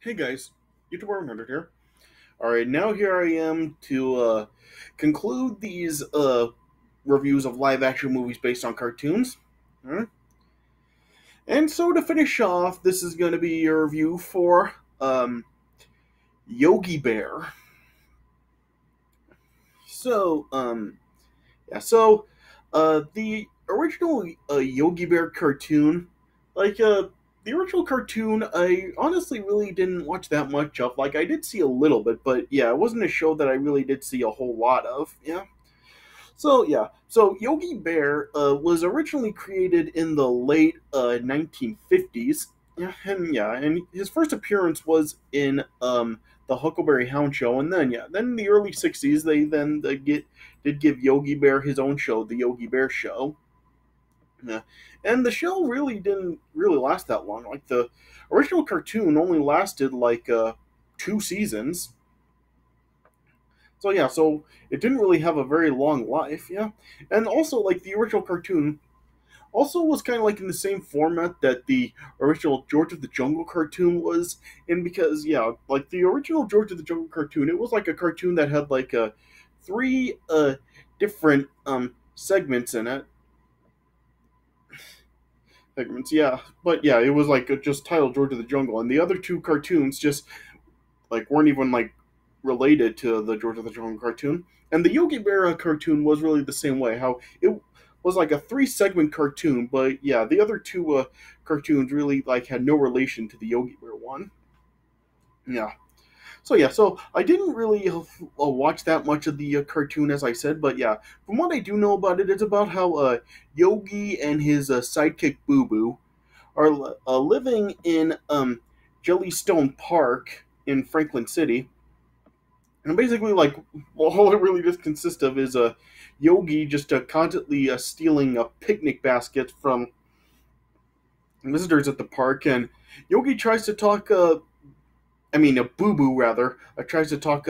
Hey guys, YouTuber 100 here. Alright, now here I am to conclude these reviews of live action movies based on cartoons. Alright. And so to finish off, this is going to be a review for Yogi Bear. So, the original Yogi Bear cartoon, like, the original cartoon, I honestly really didn't watch that much of. Like, I did see a little bit, but yeah, it wasn't a show that I really did see a whole lot of. Yeah. So Yogi Bear was originally created in the late 1950s. And his first appearance was in the Huckleberry Hound show, and then in the early '60s they did give Yogi Bear his own show, the Yogi Bear Show. Yeah. And the show really didn't really last that long. Like the original cartoon only lasted like 2 seasons. So it didn't really have a very long life, yeah. And also like the original cartoon also was kind of like in the same format that the original George of the Jungle cartoon was in, because yeah, like the original George of the Jungle cartoon, it was like a cartoon that had like three different segments in it. Segments, yeah. But yeah, it was like just titled George of the Jungle, and the other two cartoons just like weren't even like related to the George of the Jungle cartoon. And the Yogi Berra cartoon was really the same way. How it was like a three-segment cartoon, but yeah, the other two cartoons really like had no relation to the Yogi Bear one. Yeah. So I didn't really watch that much of the cartoon, as I said, but yeah, from what I do know about it, it's about how Yogi and his sidekick Boo Boo are living in Jellystone Park in Franklin City. And basically, like, all it really just consists of is Yogi just constantly stealing picnic baskets from visitors at the park, and Yogi tries to talk. Boo Boo rather tries to talk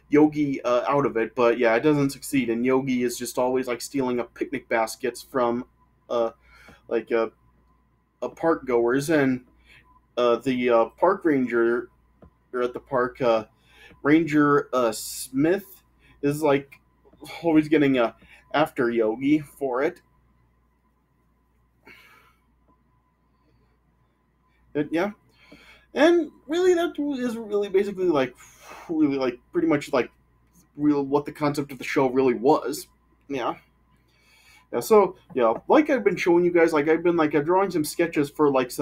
Yogi out of it, but yeah, it doesn't succeed. And Yogi is just always like stealing picnic baskets from uh, like park goers, and the park ranger or at the park Ranger Smith is like always getting after Yogi for it. Yeah, and really that is really basically like really like pretty much like real what the concept of the show really was. Yeah. Yeah, so yeah, like I've been showing you guys, like I've been like drawing some sketches for like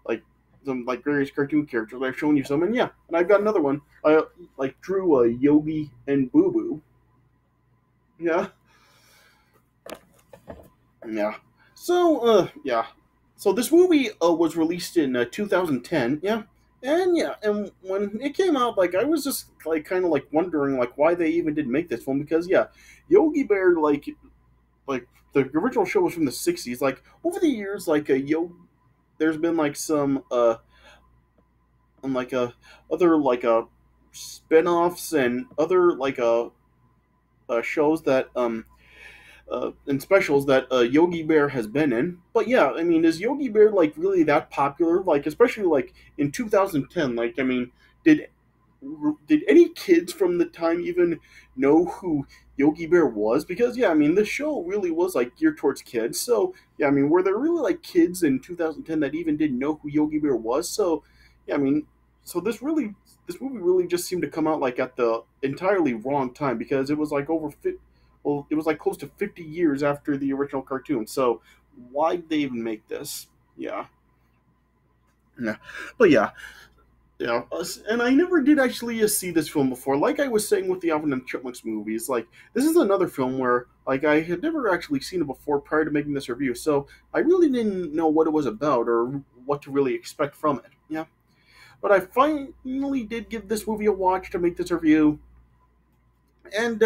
like some like various cartoon characters. I've shown you some, and yeah, and I've got another one. I like drew Yogi and Boo Boo. Yeah, yeah. So this movie was released in 2010. Yeah, and when it came out, like I was just like kind of like wondering like why they even did make this film, because yeah, Yogi Bear like the original show was from the '60s. Like over the years, like there's been like some like other like spin-offs and other like shows that and specials that Yogi Bear has been in. But yeah, I mean, is Yogi Bear like really that popular? Like especially like in 2010. Like I mean, did did any kids from the time even know who Yogi Bear was? Because yeah, I mean, the show really was like geared towards kids. So yeah, I mean, were there really like kids in 2010 that even didn't know who Yogi Bear was? So yeah, I mean, so this movie really just seemed to come out like at the entirely wrong time, because it was like well, it was like close to 50 years after the original cartoon. So why did they even make this? Yeah. Yeah. But yeah, yeah, and I never did actually see this film before. Like I was saying with the Alvin and the Chipmunks movies, like this is another film where like I had never actually seen it before prior to making this review, so I really didn't know what it was about or what to really expect from it. Yeah, but I finally did give this movie a watch to make this review, and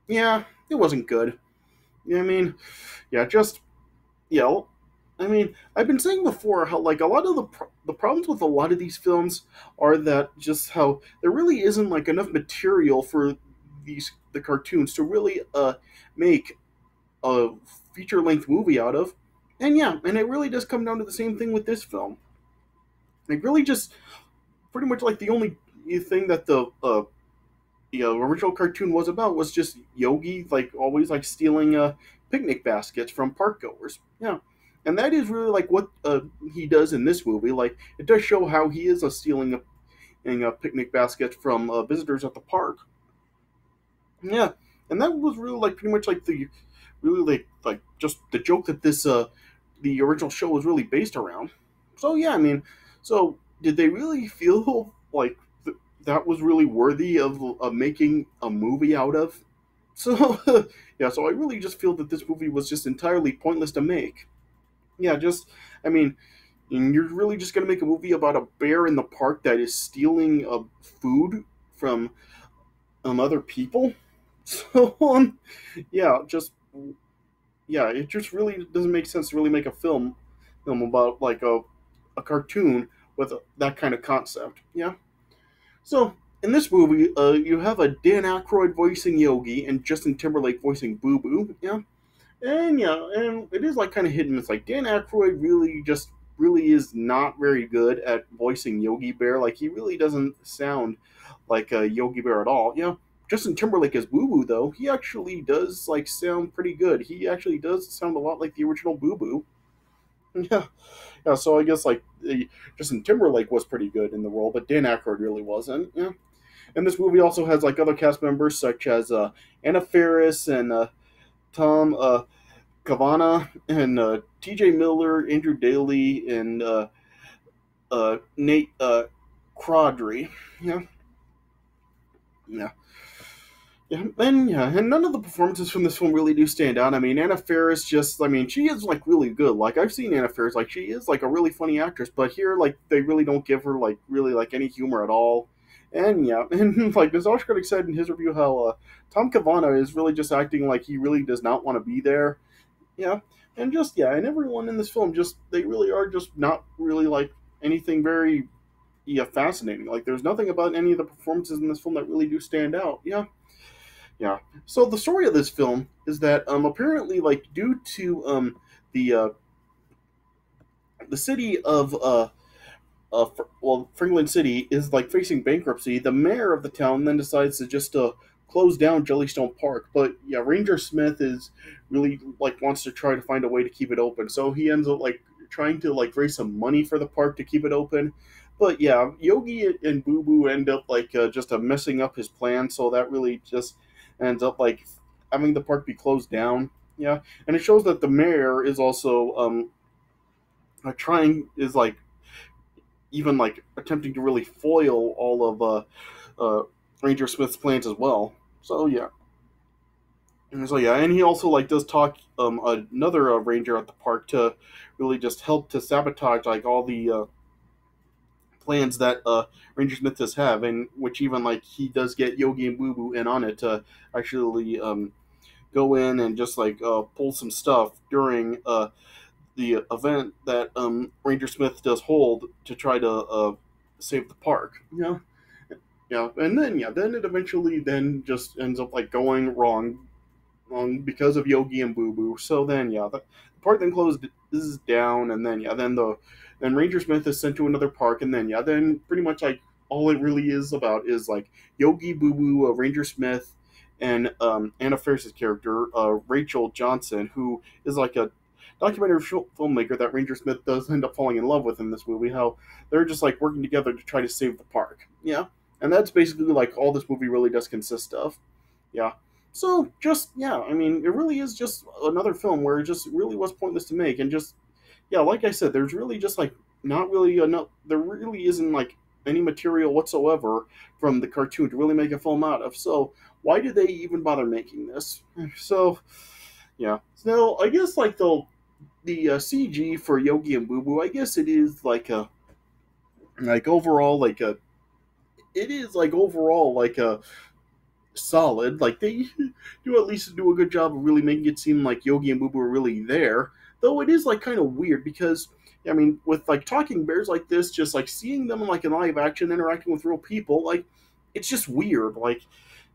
yeah, it wasn't good. Yeah, I mean, yeah, just yeah, I mean, I've been saying before how like a lot of the problems with a lot of these films are that just how there really isn't like enough material for the cartoons to really make a feature length movie out of. And yeah, and it really does come down to the same thing with this film. Like really just pretty much like the only thing that the original cartoon was about was just Yogi like always like stealing picnic baskets from park goers. Yeah, and that is really like what he does in this movie. Like it does show how he is stealing a picnic basket from visitors at the park. Yeah, and that was really like pretty much like the really like just the joke that this the original show was really based around. So yeah, I mean, so did they really feel like that was really worthy of making a movie out of? So yeah, so I really just feel that this movie was just entirely pointless to make. Yeah, just I mean, and you're really just gonna make a movie about a bear in the park that is stealing food from other people. So yeah, just yeah, it just really doesn't make sense to really make a film about like a cartoon with that kind of concept. Yeah. So in this movie, you have a Dan Aykroyd voicing Yogi and Justin Timberlake voicing Boo Boo. Yeah, and it is like kind of hidden. It's like Dan Aykroyd really is not very good at voicing Yogi Bear. Like he really doesn't sound like a Yogi Bear at all. Justin Timberlake as Boo Boo though, he actually does like sound pretty good. He actually does sound a lot like the original Boo Boo. Yeah, yeah. So I guess like Justin Timberlake was pretty good in the role, but Dan Aykroyd really wasn't. Yeah. And this movie also has like other cast members such as Anna Faris and Tom Cavanagh and T.J. Miller, Andrew Daly, and Nate Crawdry. Yeah, yeah. And none of the performances from this film really do stand out. I mean, Anna Faris I mean, she is like really good. Like I've seen Anna Faris, like she is like a really funny actress, but here, like they really don't give her like really like any humor at all. And yeah, and like Nazash critic said in his review, how Tom Cavanagh is really just acting like he really does not want to be there. Yeah, and just yeah, and everyone in this film just they really are just not really like anything very fascinating. Like there's nothing about any of the performances in this film that really do stand out. Yeah, yeah. So the story of this film is that apparently like due to the uh, the city of Franklin City is like facing bankruptcy. The mayor of the town then decides to just close down Jellystone Park. But yeah, Ranger Smith is really like wants to try to find a way to keep it open. So he ends up like trying to like raise some money for the park to keep it open. But yeah, Yogi and Boo Boo end up like just messing up his plan. So that really just ends up like having the park be closed down. Yeah, and it shows that the mayor is also trying is like even like attempting to really foil all of Ranger Smith's plans as well. So yeah, and he also like does talk another ranger at the park to really just help to sabotage like all the plans that Ranger Smith does have, and which even like he does get Yogi and Boo Boo in on it to actually go in and just like pull some stuff during the event that Ranger Smith does hold to try to save the park. And then then it eventually then just ends up like going wrong because of Yogi and Boo Boo. So then the park then closes down, and then then Ranger Smith is sent to another park, and then then pretty much like all it really is about is like Yogi, Boo Boo, Ranger Smith, and Anna Faris's character Rachel Johnson, who is like a documentary filmmaker that Ranger Smith does end up falling in love with in this movie. How they're just like working together to try to save the park. Yeah, and that's basically like all this movie really does consist of. Yeah. So just I mean, it really is just another film where it just really was pointless to make, and just like I said, there's really just like not really enough. There really isn't like any material whatsoever from the cartoon to really make a film out of. So why did they even bother making this? So yeah. So I guess like the CG for Yogi and Boo Boo, I guess it is like a like overall like a it is like overall like a solid. Like they do at least do a good job of really making it seem like Yogi and Boo Boo are really there. Though it is like kind of weird because I mean with like talking bears like this, just like seeing them like in live action interacting with real people, like it's just weird. Like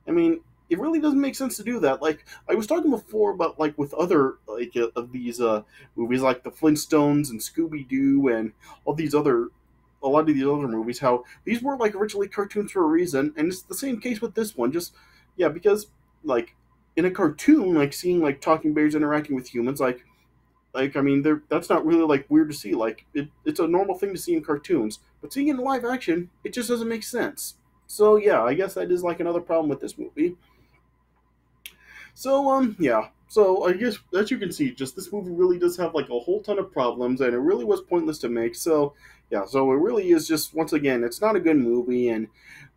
I mean, it really doesn't make sense to do that. Like I was talking before about like with other like of these movies like the Flintstones and Scooby Doo and all these other a lot of these other movies, how these were like originally cartoons for a reason, and it's the same case with this one. Just yeah, because like in a cartoon, like seeing like talking bears interacting with humans, I mean, that's not really like weird to see. Like it's a normal thing to see in cartoons, but seeing it in live action, it just doesn't make sense. So yeah, I guess that is like another problem with this movie. So yeah. So I guess as you can see, just this movie really does have like a whole ton of problems, and it really was pointless to make. So yeah, so it really is just once again, it's not a good movie, and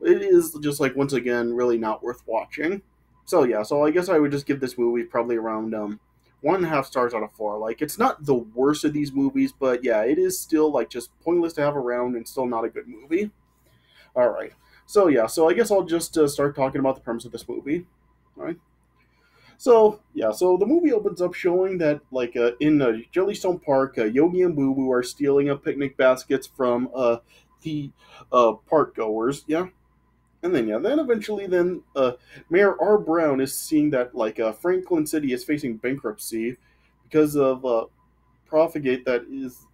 it is just like once again really not worth watching. So yeah, so I guess I would just give this movie probably around 1.5 stars out of 4. Like it's not the worst of these movies, but yeah, it is still like just pointless to have around and still not a good movie. All right. So yeah, so I guess I'll just start talking about the premise of this movie. All right. So yeah, so the movie opens up showing that like in Jellystone Park, Yogi and Boo Boo are stealing picnic baskets from the park goers. Yeah, and then yeah, then eventually then Mayor R. Brown is seeing that like Franklin City is facing bankruptcy because of profligate that is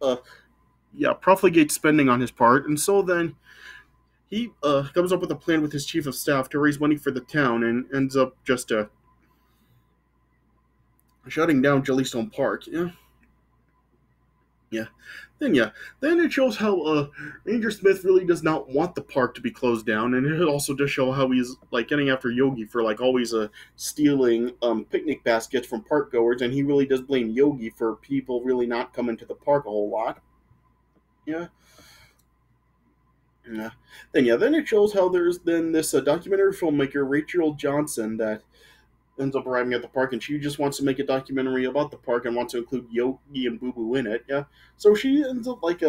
uh yeah profligate spending on his part, and so then he comes up with a plan with his chief of staff to raise money for the town and ends up just shutting down Jellystone Park. Yeah, yeah. Yeah, then it shows how Ranger Smith really does not want the park to be closed down, and it also does show how he's like getting after Yogi for like always stealing picnic baskets from park goers, and he really does blame Yogi for people really not coming to the park a whole lot. Yeah. Yeah. Then it shows how there's then this documentary filmmaker Rachel Johnson that ends up arriving at the park, and she just wants to make a documentary about the park and wants to include Yogi and Boo Boo in it. Yeah, so she ends up like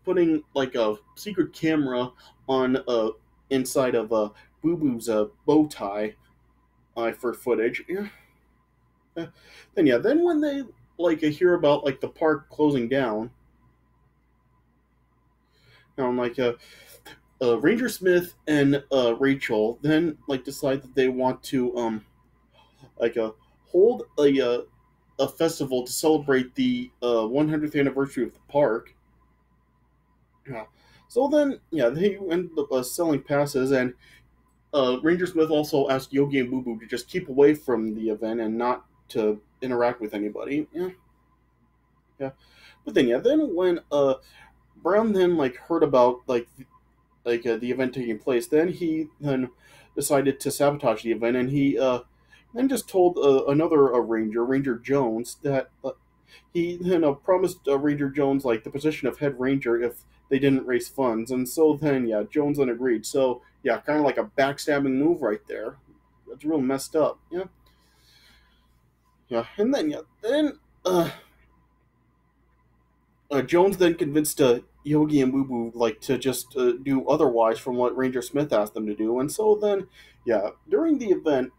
putting like a secret camera on inside of Boo Boo's bow tie for footage. Yeah. Then when they like hear about like the park closing down, like Ranger Smith and Rachel then like decide that they want to like hold a festival to celebrate the 100th anniversary of the park. Yeah. So then, yeah, they end up selling passes, and Ranger Smith also asked Yogi and Boo Boo to just keep away from the event and not to interact with anybody. Yeah, yeah. But then, yeah, then when Brown then like heard about the event taking place, then he then decided to sabotage the event, and he then just told another ranger, Ranger Jones, that he then promised Ranger Jones like the position of head ranger if they didn't raise funds, and so then yeah, Jones then agreed. So yeah, kind of like a backstabbing move right there. That's real messed up. Yeah, yeah, and then yeah, then Jones then convinced Yogi and Boo Boo like to just do otherwise from what Ranger Smith asked them to do, and so then yeah, during the event,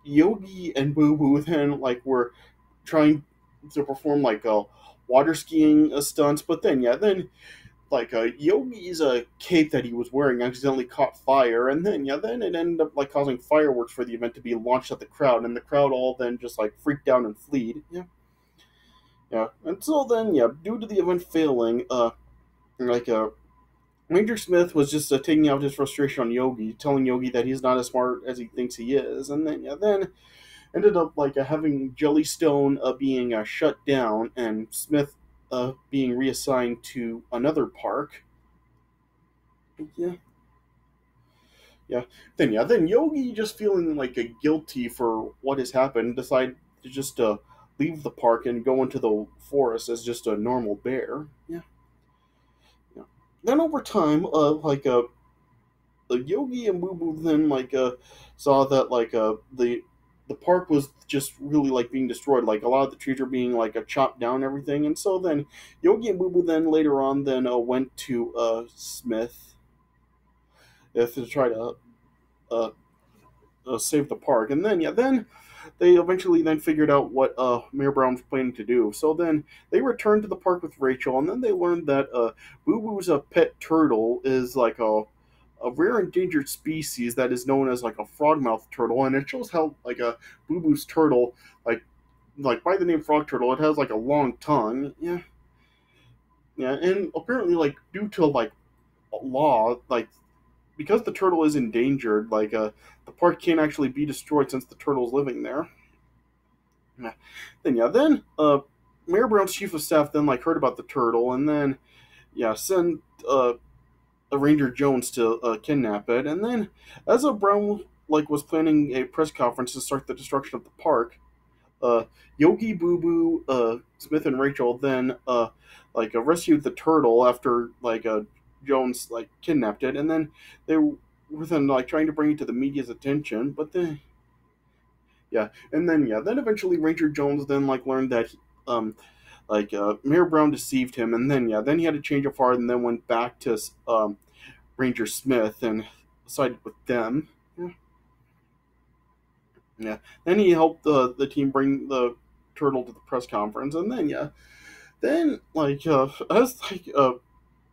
Yogi and Boo Boo then like were trying to perform like water skiing stunts, but then yeah, then like Yogi's cape that he was wearing accidentally caught fire, and then yeah, then it ended up like causing fireworks for the event to be launched at the crowd, and the crowd all then just like freaked out and fled. Yeah, yeah. And so then yeah, due to the event failing, like Ranger Smith was just taking out his frustration on Yogi, telling Yogi that he's not as smart as he thinks he is, and then yeah, then ended up like having Jellystone being shut down and Smith being reassigned to another park. Yeah, yeah. Then Yogi just feeling like guilty for what has happened, decide to just leave the park and go into the forest as just a normal bear. Yeah, yeah. Then over time, Yogi and Boo Boo then saw that the park was just really like being destroyed. Like a lot of the trees are being like chopped down and everything, and so then Yogi and Boo Boo then later on then went to Smith to try to uh, save the park, and then yeah, then they eventually then figured out what Mayor Brown was planning to do. So then they returned to the park with Rachel, and then they learned that Boo Boo's pet turtle is like a rare endangered species that is known as like a frogmouth turtle, and it shows how like a Boo Boo's turtle like by the name frog turtle, it has like a long tongue. Yeah, Yeah, and apparently, like due to like law, like because the turtle is endangered, the park can't actually be destroyed since the turtle's living there. Yeah. Then Mayor Brown's chief of staff then like heard about the turtle, and then sent a Ranger Jones to kidnap it, and then as a Brown like was planning a press conference to start the destruction of the park, uh, Yogi, Boo Boo, Smith, and Rachel then rescued the turtle after Jones like kidnapped it, and then they were then like trying to bring it to the media's attention, but then then eventually Ranger Jones then like learned that Mayor Brown deceived him, and then he had to change of heart, and then went back to Ranger Smith and sided with them. Yeah. Yeah. Then he helped the team bring the turtle to the press conference, and then as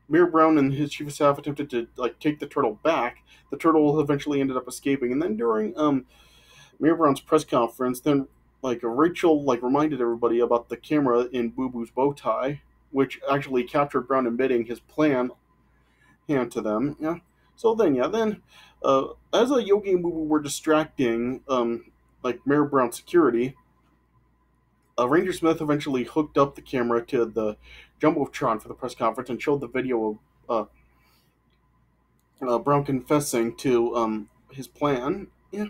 Mayor Brown and his chief of staff attempted to like take the turtle back, the turtle eventually ended up escaping, and then during Mayor Brown's press conference, then Rachel like reminded everybody about the camera in Boo Boo's bow tie, which actually captured Brown admitting his plan hand to them. Yeah. So then as a Yogi and Boo Boo were distracting Mayor Brown's security, Ranger Smith eventually hooked up the camera to the jumbotron for the press conference and showed the video of Brown confessing to his plan. Yeah.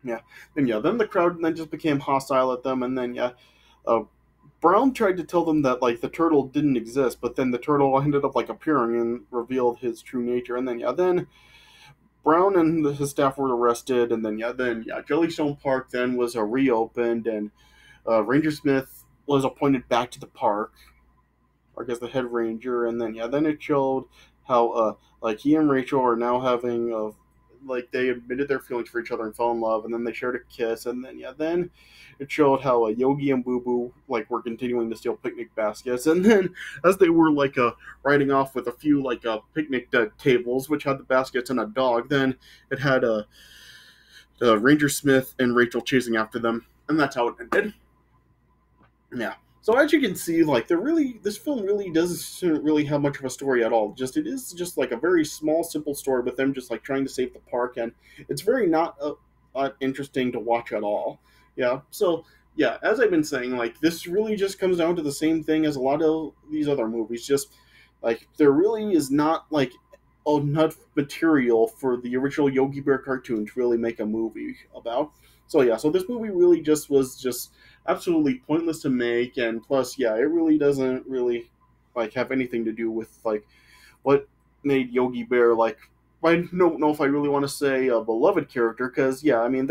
Yeah. Then the crowd then just became hostile at them, and uh, Brown tried to tell them that like the turtle didn't exist, but then the turtle ended up like appearing and revealed his true nature, and then Brown and his staff were arrested, and then Jellystone Park then was reopened, and Ranger Smith was appointed back to the park, or as the head ranger, and then it showed how like he and Rachel are now having like they admitted their feelings for each other and fell in love, and then they shared a kiss, and then it showed how Yogi and Boo Boo like were continuing to steal picnic baskets, and then as they were riding off with a few picnic tables which had the baskets and a dog, then it had Ranger Smith and Rachel chasing after them, and that's how it ended. Yeah. So as you can see, like this film really doesn't really have much of a story at all. Just it is just like a very small, simple story with them just like trying to save the park, and it's very not interesting to watch at all. Yeah. So yeah, as I've been saying, like this really just comes down to the same thing as a lot of these other movies. Just like there really is not like enough material for the original Yogi Bear cartoon to really make a movie about. So yeah, so this movie really just was just absolutely pointless to make, and plus, yeah, it really doesn't really like have anything to do with like what made Yogi Bear like. I don't know if I really want to say a beloved character because yeah, I mean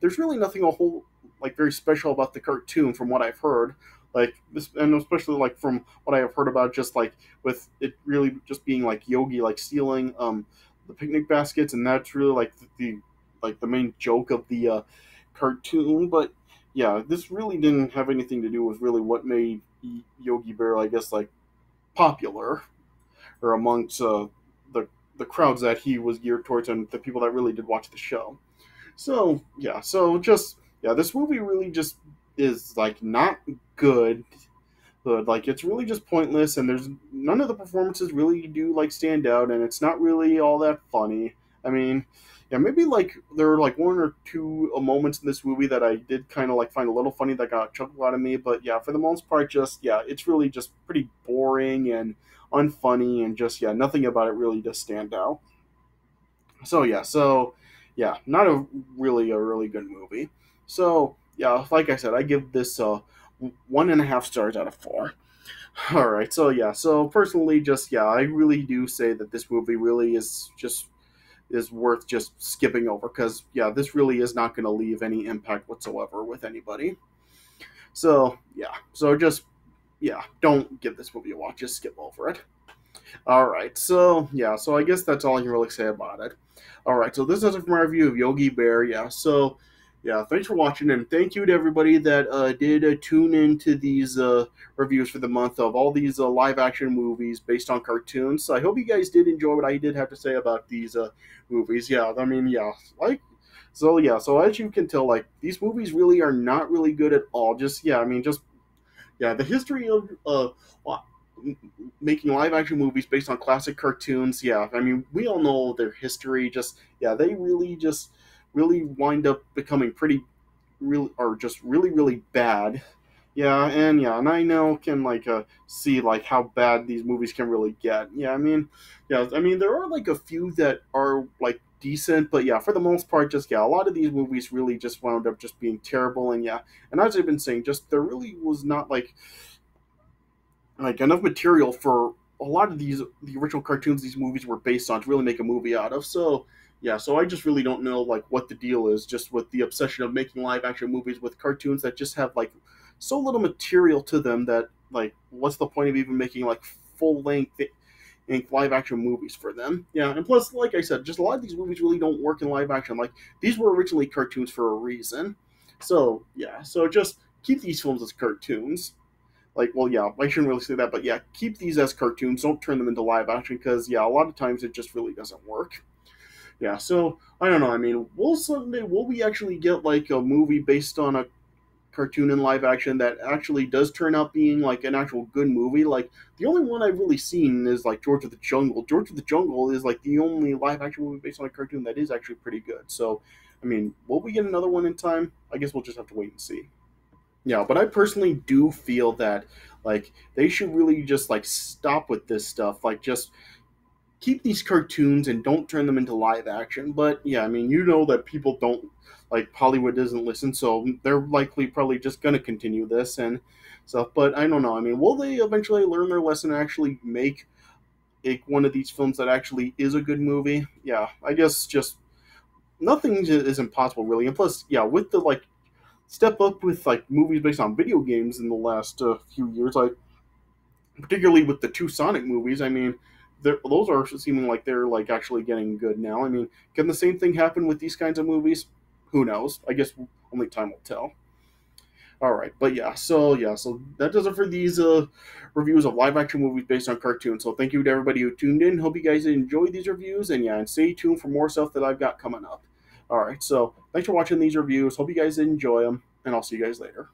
there's really nothing a whole like very special about the cartoon from what I've heard. Like this, and especially like from what I have heard about, just like with it really just being like Yogi like stealing the picnic baskets, and that's really like the main joke of the cartoon. But yeah, this really didn't have anything to do with really what made Yogi Bear, I guess, like popular or amongst the crowds that he was geared towards and the people that really did watch the show. So yeah, this movie really just is like not good. But like it's really just pointless, and there's none of the performances really do like stand out, and it's not really all that funny. I mean, yeah, maybe like there were like one or two moments in this movie that I did kind of like find a little funny that got a chuckle out of me, but yeah, for the most part, just yeah, it's really just pretty boring and unfunny, and just yeah, nothing about it really does stand out. So not a really good movie. So yeah, like I said, I give this 1.5 stars out of 4. All right, so yeah, so personally, just yeah, I really do say that this movie really is worth just skipping over because yeah, this really is not going to leave any impact whatsoever with anybody. So yeah, so just yeah, don't give this movie a watch. Just skip over it. All right, so yeah, so I guess that's all I can really say about it. All right, so this is my review of Yogi Bear. Yeah, so yeah, thanks for watching, and thank you to everybody that did tune into these reviews for the month of all these live action movies based on cartoons. So I hope you guys did enjoy what I did have to say about these movies. Yeah, I mean, yeah, like. So as you can tell, like these movies really are not really good at all. Just yeah, I mean, just yeah, the history of making live action movies based on classic cartoons. Yeah, I mean, we all know their history. Just yeah, they really just really wind up becoming pretty really are just really really bad. Yeah, and I know can like see like how bad these movies can really get. Yeah, I mean there are like a few that are like decent, but yeah, for the most part, just yeah, a lot of these movies really just wound up just being terrible. And yeah, and as I've been saying, just there really was not like enough material for a lot of the original cartoons these movies were based on to really make a movie out of. So yeah, so I just really don't know like what the deal is just with the obsession of making live action movies with cartoons that just have like so little material to them that like what's the point of even making like full length live action movies for them. Yeah, and plus like I said, just a lot of these movies really don't work in live action. Like these were originally cartoons for a reason. So yeah, so just keep these films as cartoons. Like, well, yeah, I shouldn't really say that, but yeah, keep these as cartoons. Don't turn them into live action because, yeah, a lot of times it just really doesn't work. Yeah, so I don't know. I mean, will we actually get like a movie based on a cartoon in live action that actually does turn out being like an actual good movie? Like the only one I've really seen is like George of the Jungle. George of the Jungle is like the only live action movie based on a cartoon that is actually pretty good. So, I mean, will we get another one in time? I guess we'll just have to wait and see. Yeah, but I personally do feel that like they should really just like stop with this stuff. Like just keep these cartoons and don't turn them into live action. But yeah, I mean, you know that people don't like Hollywood doesn't listen, so they're likely probably just gonna continue this and stuff. But I don't know. I mean, will they eventually learn their lesson and actually make one of these films that actually is a good movie? Yeah, I guess just nothing is impossible really. And plus, yeah, with the like step up with like movies based on video games in the last few years, like particularly with the two Sonic movies. I mean, those are seeming like they're like actually getting good now. I mean, can the same thing happen with these kinds of movies? Who knows? I guess only time will tell. All right, but so that does it for these reviews of live action movies based on cartoons. So thank you to everybody who tuned in. Hope you guys enjoyed these reviews, and yeah, and stay tuned for more stuff that I've got coming up. All right, so thanks for watching these reviews. Hope you guys enjoy them, and I'll see you guys later.